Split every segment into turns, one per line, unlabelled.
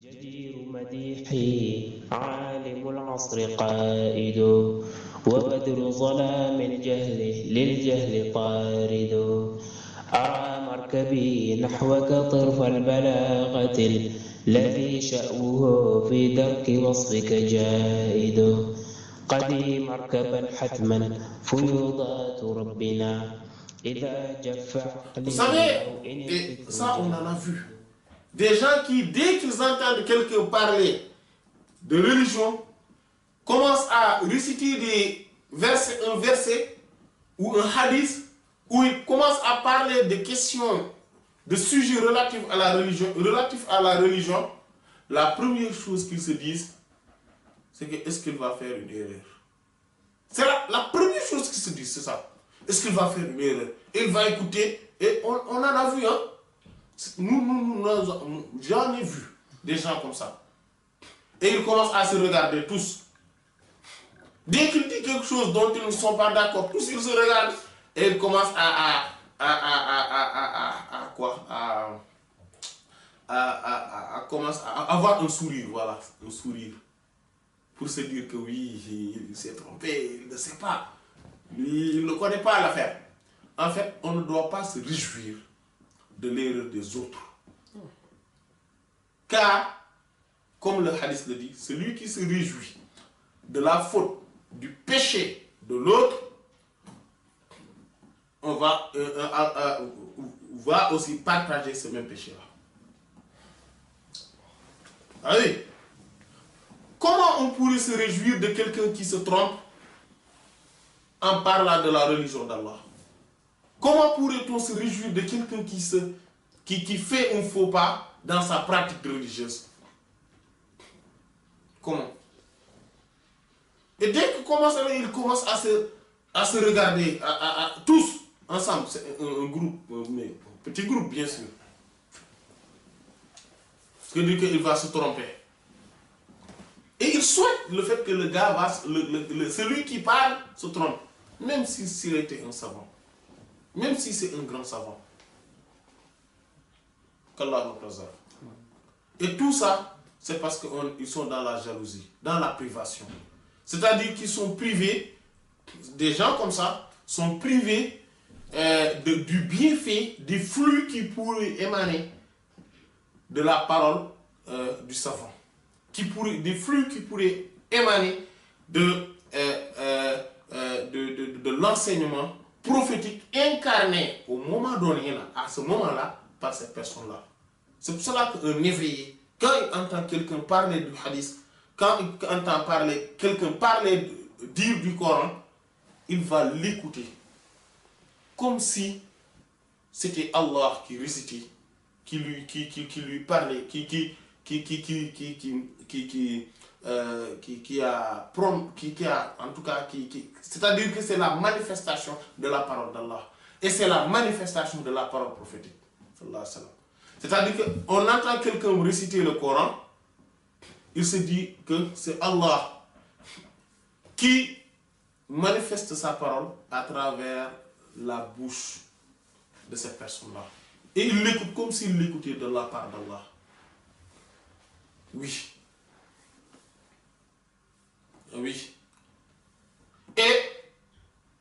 جدير مديحي عالم العصر قائد وبدر ظلام الجهل للجهل طارد أرى مركبي نحوك طرف البلاغة الذي شأوه في درك وصفك جائد قدي مركبا حتما فيوضات ربنا إذا جف عقلي.
Vous savez, et ça on en a vu. Des gens qui, dès qu'ils entendent quelqu'un parler de religion, commencent à réciter un verset ou un hadith, où ils commencent à parler de questions, de sujets relatifs à la religion, la première chose qu'ils se disent, c'est que est-ce qu'il va faire une erreur? C'est la première chose qu'ils se disent, c'est ça. Est-ce qu'il va faire une erreur? Et il va écouter, et on en a vu, hein. J'en ai vu des gens comme ça. Et ils commencent à se regarder tous. Dès qu'ils disent quelque chose dont ils ne sont pas d'accord, tous ils se regardent et ils commencent à avoir un sourire, voilà, un sourire. Pour se dire que oui, il s'est trompé, il ne sait pas. Il ne connaît pas l'affaire. En fait, on ne doit pas se réjouir de l'erreur des autres. Car, comme le hadith le dit, celui qui se réjouit de la faute, du péché de l'autre, on va aussi partager ce même péché-là. Allez, comment on pourrait se réjouir de quelqu'un qui se trompe en parlant de la religion d'Allah? Comment pourrait-on se réjouir de quelqu'un qui fait un faux pas dans sa pratique religieuse? Comment? Et dès qu'ils commencent, ils commencent à se regarder, tous ensemble. C'est un groupe, mais un petit groupe bien sûr. Ce qui veut dire qu'il va se tromper. Et il souhaite le fait que le gars celui qui parle se trompe. Même s'il était un savant. Même si c'est un grand savant. Qu'Allah nous préserve. Et tout ça, c'est parce qu'ils sont dans la jalousie, dans la privation. C'est-à-dire qu'ils sont privés, des gens comme ça, sont privés du bienfait, des flux qui pourraient émaner de la parole du savant. Des flux qui pourraient émaner de l'enseignement prophétique incarné au moment donné, à ce moment-là, par cette personne-là. C'est pour cela qu'un éveillé, quand il entend quelqu'un parler du hadith, quand il entend quelqu'un parler, dire du Coran, il va l'écouter. Comme si c'était Allah qui récitait, qui lui parlait, qui a, en tout cas, c'est-à-dire que c'est la manifestation de la parole d'Allah. Et c'est la manifestation de la parole prophétique. C'est-à-dire qu'on entend quelqu'un réciter le Coran, il se dit que c'est Allah qui manifeste sa parole à travers la bouche de cette personne-là. Et il l'écoute comme s'il l'écoutait de la part d'Allah. Oui. Oui. Et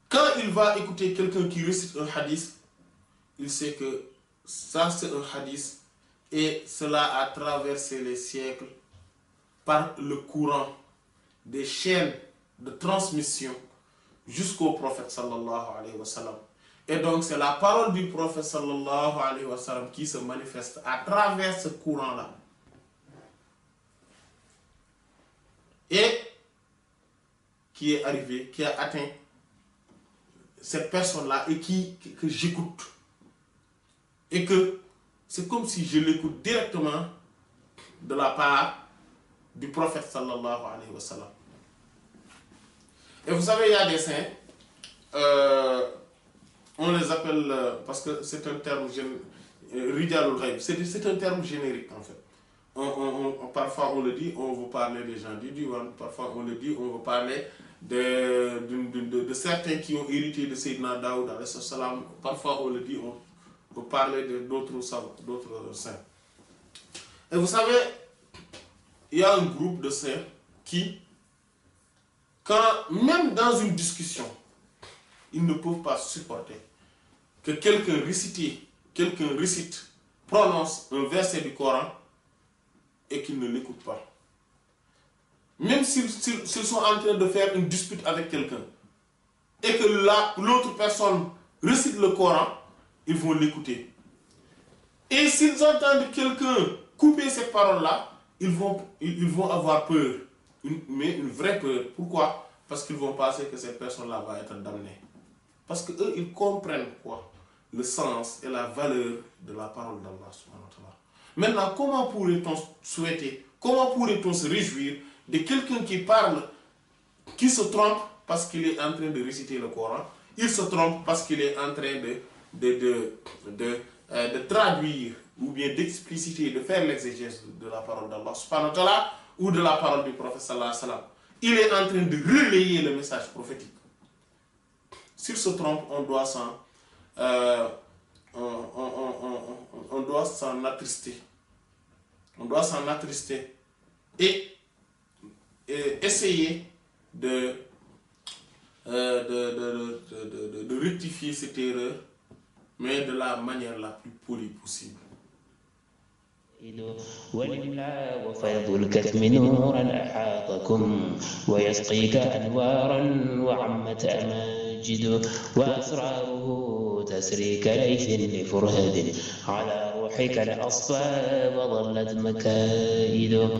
quand il va écouter quelqu'un qui récite un hadith, il sait que ça c'est un hadith et cela a traversé les siècles par le courant des chaînes de transmission jusqu'au prophète sallallahu alayhi wa sallam. Et donc c'est la parole du prophète sallallahu alayhi wa sallam qui se manifeste à travers ce courant-là. Et qui est arrivé, qui a atteint cette personne-là et que j'écoute. Et que c'est comme si je l'écoute directement de la part du prophète sallallahu alayhi wa sallam. Et vous savez, il y a des saints, on les appelle, parce que c'est un terme, Rijalul Ghaib, c'est un terme générique en fait. Parfois on le dit, on veut parler des gens du divan, parfois on le dit, on veut parler de certains qui ont hérité de Sayyidina Daoud, parfois on le dit, on veut parler d'autres saints. Et vous savez, il y a un groupe de sœurs qui, même dans une discussion, ils ne peuvent pas supporter que quelqu'un récite, prononce un verset du Coran et qu'il ne l'écoute pas. Même s'ils sont en train de faire une dispute avec quelqu'un et que l'autre personne récite le Coran, ils vont l'écouter. Et s'ils entendent quelqu'un couper cette parole-là, ils vont avoir peur, mais une vraie peur. Pourquoi? Parce qu'ils vont penser que cette personne-là va être damnée. Parce qu'eux, ils comprennent quoi? Le sens et la valeur de la parole d'Allah subhanahu wa ta'ala. Maintenant, comment pourrait-on souhaiter, comment pourrait-on se réjouir de quelqu'un qui parle, qui se trompe parce qu'il est en train de réciter le Coran, il se trompe parce qu'il est en train de traduire ou bien d'expliciter, de faire l'exégèse de la parole d'Allah subhanahu wa ta'ala ou de la parole du prophète sallallahu alayhi wa sallam. Il est en train de relayer le message prophétique. S'il se trompe, on doit s'en attrister. On doit s'en attrister et essayer de rectifier cette erreur, mais de la manière la plus polie possible.
ولله وفيض الكتم نورا أحاطكم ويسقيك أنوارا وعمت أماجد وأسراره تسري كليث لفرهد على روحك الأصفى وظلت مكائد